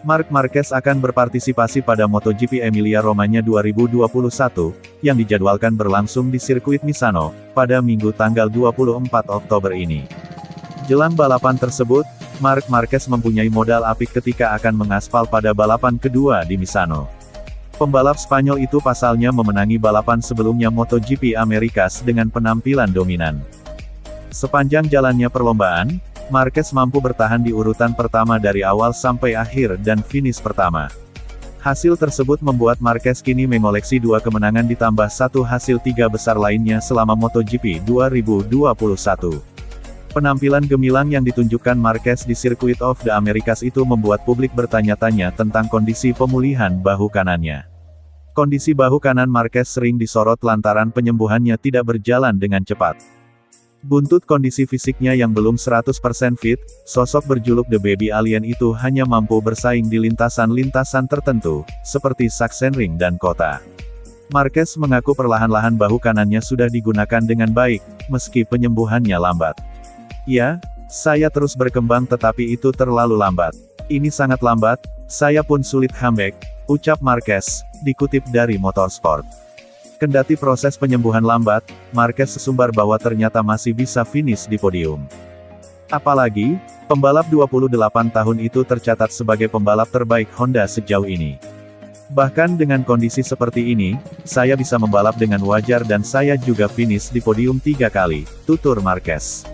Marc Marquez akan berpartisipasi pada MotoGP Emilia-Romagna 2021, yang dijadwalkan berlangsung di sirkuit Misano, pada Minggu tanggal 24 Oktober ini. Jelang balapan tersebut, Marc Marquez mempunyai modal apik ketika akan mengaspal pada balapan kedua di Misano. Pembalap Spanyol itu pasalnya memenangi balapan sebelumnya MotoGP Americas dengan penampilan dominan. Sepanjang jalannya perlombaan, Marquez mampu bertahan di urutan pertama dari awal sampai akhir dan finish pertama. Hasil tersebut membuat Marquez kini mengoleksi 2 kemenangan ditambah 1 hasil 3 besar lainnya selama MotoGP 2021. Penampilan gemilang yang ditunjukkan Marquez di Circuit of the Americas itu membuat publik bertanya-tanya tentang kondisi pemulihan bahu kanannya. Kondisi bahu kanan Marquez sering disorot lantaran penyembuhannya tidak berjalan dengan cepat. Buntut kondisi fisiknya yang belum 100% fit, sosok berjuluk The Baby Alien itu hanya mampu bersaing di lintasan-lintasan tertentu, seperti Sachsenring dan Kota. Marquez mengaku perlahan-lahan bahu kanannya sudah digunakan dengan baik, meski penyembuhannya lambat. Ya, saya terus berkembang tetapi itu terlalu lambat. Ini sangat lambat, saya pun sulit comeback, ucap Marquez, dikutip dari Motorsport. Kendati proses penyembuhan lambat, Marquez sesumbar bahwa ternyata masih bisa finish di podium. Apalagi, pembalap 28 tahun itu tercatat sebagai pembalap terbaik Honda sejauh ini. Bahkan dengan kondisi seperti ini, saya bisa membalap dengan wajar dan saya juga finish di podium 3 kali, tutur Marquez.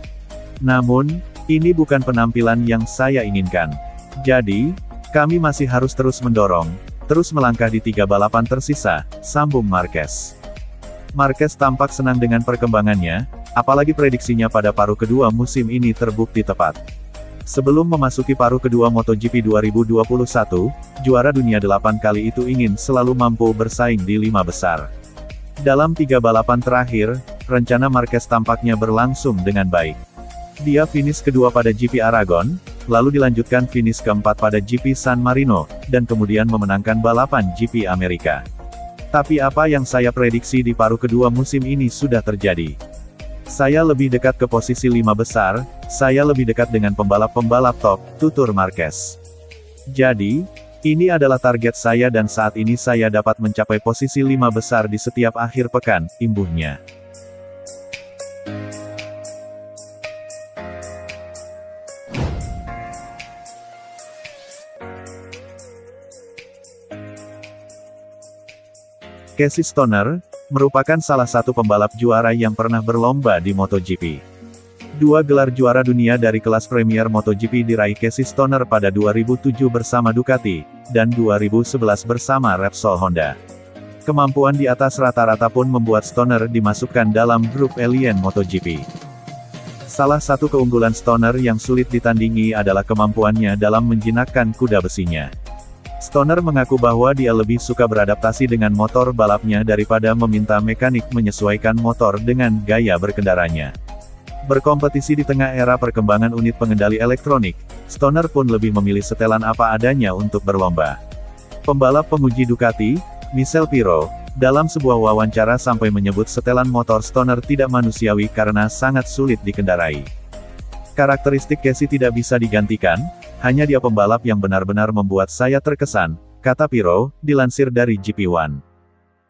Namun, ini bukan penampilan yang saya inginkan. Jadi, kami masih harus terus mendorong, terus melangkah di 3 balapan tersisa, sambung Marquez. Marquez tampak senang dengan perkembangannya, apalagi prediksinya pada paruh kedua musim ini terbukti tepat. Sebelum memasuki paruh kedua MotoGP 2021, juara dunia 8 kali itu ingin selalu mampu bersaing di 5 besar. Dalam 3 balapan terakhir, rencana Marquez tampaknya berlangsung dengan baik. Dia finish kedua pada GP Aragon, lalu dilanjutkan finish keempat pada GP San Marino, dan kemudian memenangkan balapan GP Amerika. Tapi apa yang saya prediksi di paruh kedua musim ini sudah terjadi. Saya lebih dekat ke posisi 5 besar, saya lebih dekat dengan pembalap-pembalap top, tutur Marquez. Jadi, ini adalah target saya dan saat ini saya dapat mencapai posisi 5 besar di setiap akhir pekan, imbuhnya. Casey Stoner, merupakan salah satu pembalap juara yang pernah berlomba di MotoGP. 2 gelar juara dunia dari kelas Premier MotoGP diraih Casey Stoner pada 2007 bersama Ducati, dan 2011 bersama Repsol Honda. Kemampuan di atas rata-rata pun membuat Stoner dimasukkan dalam grup Alien MotoGP. Salah satu keunggulan Stoner yang sulit ditandingi adalah kemampuannya dalam menjinakkan kuda besinya. Stoner mengaku bahwa dia lebih suka beradaptasi dengan motor balapnya daripada meminta mekanik menyesuaikan motor dengan gaya berkendaranya. Berkompetisi di tengah era perkembangan unit pengendali elektronik, Stoner pun lebih memilih setelan apa adanya untuk berlomba. Pembalap penguji Ducati, Michel Pirro, dalam sebuah wawancara sampai menyebut setelan motor Stoner tidak manusiawi karena sangat sulit dikendarai. Karakteristik Casey tidak bisa digantikan, hanya dia pembalap yang benar-benar membuat saya terkesan, kata Pirro, dilansir dari GP1.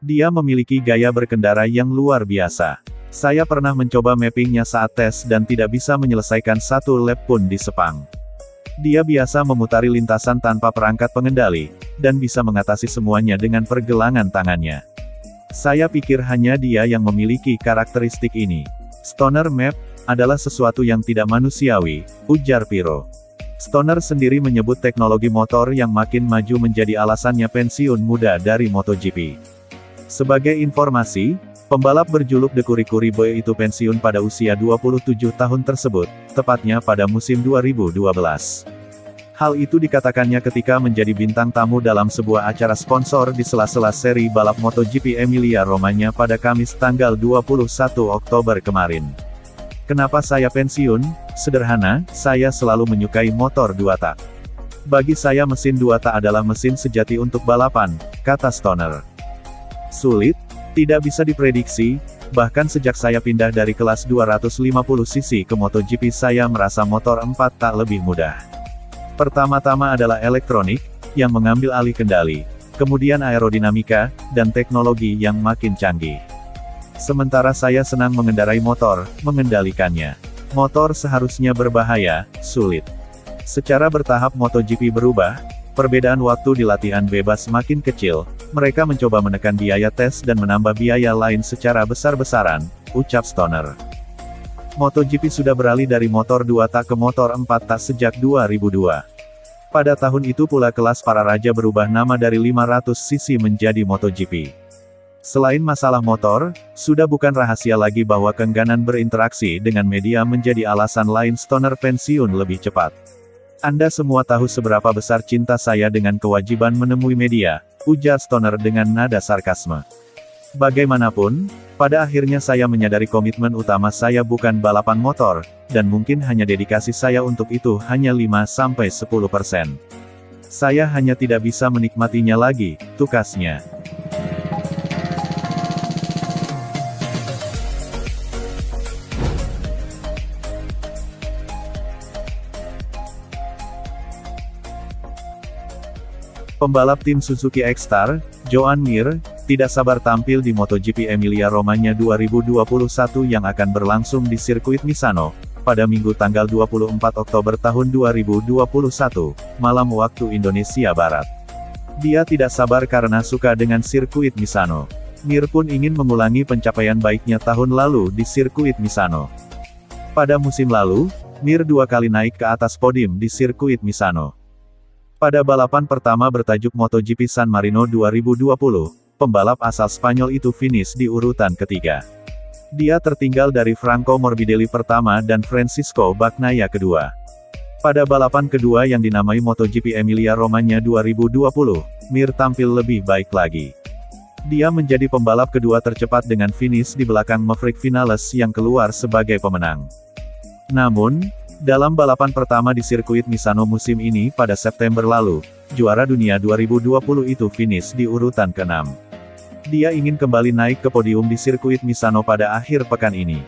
Dia memiliki gaya berkendara yang luar biasa. Saya pernah mencoba mappingnya saat tes dan tidak bisa menyelesaikan 1 lap pun di Sepang. Dia biasa memutari lintasan tanpa perangkat pengendali, dan bisa mengatasi semuanya dengan pergelangan tangannya. Saya pikir hanya dia yang memiliki karakteristik ini. Stoner map adalah sesuatu yang tidak manusiawi, ujar Pirro. Stoner sendiri menyebut teknologi motor yang makin maju menjadi alasannya pensiun muda dari MotoGP. Sebagai informasi, pembalap berjuluk The Kuri-Kuri Boy itu pensiun pada usia 27 tahun tersebut, tepatnya pada musim 2012. Hal itu dikatakannya ketika menjadi bintang tamu dalam sebuah acara sponsor di sela-sela seri balap MotoGP Emilia-Romagna pada Kamis tanggal 21 Oktober kemarin. Kenapa saya pensiun? Sederhana, saya selalu menyukai motor 2 tak. Bagi saya mesin 2 tak adalah mesin sejati untuk balapan, kata Stoner. Sulit? Tidak bisa diprediksi, bahkan sejak saya pindah dari kelas 250cc ke MotoGP saya merasa motor 4 tak lebih mudah. Pertama-tama adalah elektronik, yang mengambil alih kendali, kemudian aerodinamika, dan teknologi yang makin canggih. Sementara saya senang mengendarai motor, mengendalikannya. Motor seharusnya berbahaya, sulit. Secara bertahap MotoGP berubah, perbedaan waktu di latihan bebas makin kecil, mereka mencoba menekan biaya tes dan menambah biaya lain secara besar-besaran, ucap Stoner. MotoGP sudah beralih dari motor 2 tak ke motor 4 tak sejak 2002. Pada tahun itu pula kelas para raja berubah nama dari 500cc menjadi MotoGP. Selain masalah motor, sudah bukan rahasia lagi bahwa keengganan berinteraksi dengan media menjadi alasan lain Stoner pensiun lebih cepat. Anda semua tahu seberapa besar cinta saya dengan kewajiban menemui media, ujar Stoner dengan nada sarkasme. Bagaimanapun, pada akhirnya saya menyadari komitmen utama saya bukan balapan motor, dan mungkin hanya dedikasi saya untuk itu hanya 5-10%. Saya hanya tidak bisa menikmatinya lagi, tukasnya. Pembalap tim Suzuki X-Star, Joan Mir, tidak sabar tampil di MotoGP Emilia-Romagna 2021 yang akan berlangsung di sirkuit Misano, pada Minggu tanggal 24 Oktober tahun 2021, malam waktu Indonesia Barat. Dia tidak sabar karena suka dengan sirkuit Misano. Mir pun ingin mengulangi pencapaian baiknya tahun lalu di sirkuit Misano. Pada musim lalu, Mir 2 kali naik ke atas podium di sirkuit Misano. Pada balapan pertama bertajuk MotoGP San Marino 2020, pembalap asal Spanyol itu finish di urutan ketiga. Dia tertinggal dari Franco Morbidelli pertama dan Francisco Bagnaia kedua. Pada balapan kedua yang dinamai MotoGP Emilia-Romagna 2020, Mir tampil lebih baik lagi. Dia menjadi pembalap kedua tercepat dengan finish di belakang Maverick Vinales yang keluar sebagai pemenang. Namun, dalam balapan pertama di sirkuit Misano musim ini pada September lalu, juara dunia 2020 itu finish di urutan ke-6. Dia ingin kembali naik ke podium di sirkuit Misano pada akhir pekan ini.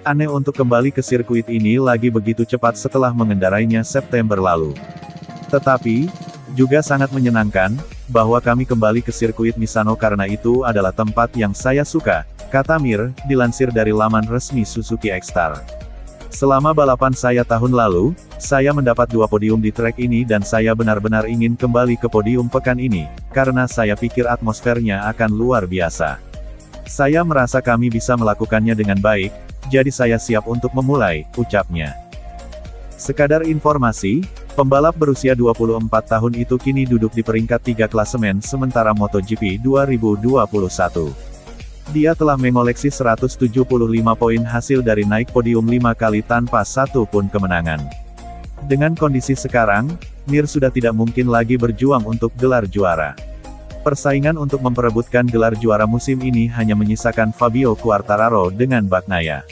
Aneh untuk kembali ke sirkuit ini lagi begitu cepat setelah mengendarainya September lalu. Tetapi, juga sangat menyenangkan, bahwa kami kembali ke sirkuit Misano karena itu adalah tempat yang saya suka, kata Mir, dilansir dari laman resmi Suzuki X-Star. Selama balapan saya tahun lalu, saya mendapat 2 podium di trek ini dan saya benar-benar ingin kembali ke podium pekan ini, karena saya pikir atmosfernya akan luar biasa. Saya merasa kami bisa melakukannya dengan baik, jadi saya siap untuk memulai, ucapnya. Sekadar informasi, pembalap berusia 24 tahun itu kini duduk di peringkat 3 klasemen sementara MotoGP 2021. Dia telah mengoleksi 175 poin hasil dari naik podium 5 kali tanpa satu pun kemenangan. Dengan kondisi sekarang, Mir sudah tidak mungkin lagi berjuang untuk gelar juara. Persaingan untuk memperebutkan gelar juara musim ini hanya menyisakan Fabio Quartararo dengan Bagnaia.